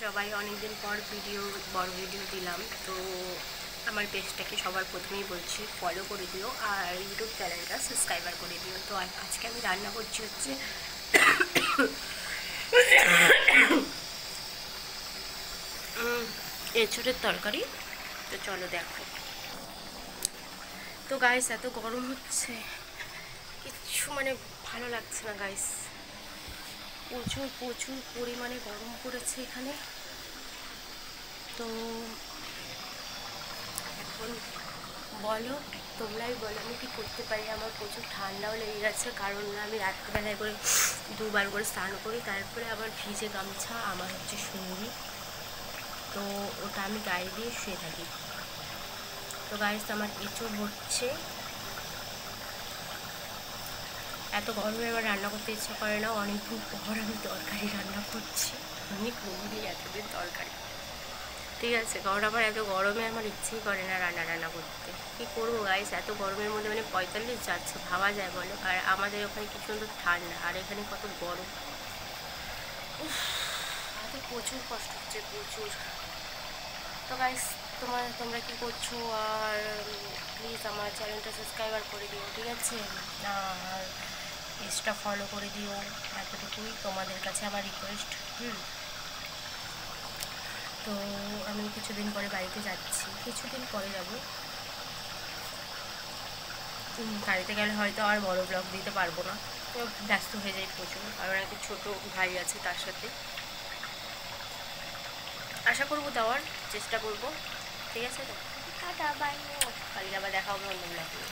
সবাই অনেকদিন পর বড় ভিডিও দিলাম, তো আমার পেজটাকে সবার প্রথমেই বলছি ফলো করে দিও আর ইউটিউব চ্যানেলটা সাবস্ক্রাইবার করে দিও। তো আজকে আমি রান্না করছি হচ্ছে এঁচোড়ের তরকারি। তো চলো দেখো। তো গাইস এত গরম হচ্ছে, কিচ্ছু ভালো লাগছে না গাইস। প্রচুর প্রচুর পরিমাণে গরম পড়েছে এখানে। তো এখন বলো, তোমরাই বলো আমি কী করতে পারি। আমার প্রচুর ঠান্ডাও লেগে গেছে, কারণ আমি রাত্রিবেলায় করে দুবার করে স্নান করি, তারপরে আবার ভিজে গামছা আমার হচ্ছে সঙ্গী, তো ওটা আমি গায়ে দিয়ে শুয়ে থাকি। তো গাইস আমার এঁচোড় হচ্ছে, এত গরমে আবার রান্না করতে ইচ্ছা করে না। অনেকদিন পর আমি তরকারি রান্না করছি, আমি করিনি এতদিন তরকারি, ঠিক আছে। কারণ আবার এত গরমে আমার ইচ্ছেই করে না রান্না করতে। কী করবো গাইস, এত গরমের মধ্যে 45 যাচ্ছে, ভাবা যায় বলো। আর আমাদের ওখানে কি সুন্দর ঠান্ডা, আর এখানে কত গরম। এত প্রচুর কষ্ট হচ্ছে, প্রচুর। তো গাইস তোমরা কী করছো, আর প্লিজ আমার চ্যানেলটা সাবস্ক্রাইবার করে দিও, ঠিক আছে। আর পেজটা ফলো করে দিও, এতটুকুই তোমাদের কাছে আমার রিকোয়েস্ট। তো আমি কিছুদিন পরে বাড়িতে যাচ্ছি, কিছুদিন পরে যাব। বাড়িতে গেলে হয়তো আর বড় ব্লগ দিতে পারবো না, তো ব্যস্ত হয়ে যাই প্রচুর। আর একটা ছোটো ভাই আছে, তার সাথে আশা করবো দেওয়ার চেষ্টা করব, ঠিক আছে। তো টাটা বাই, কালকে আবার দেখা হবে অন্য ব্লগ নিয়ে।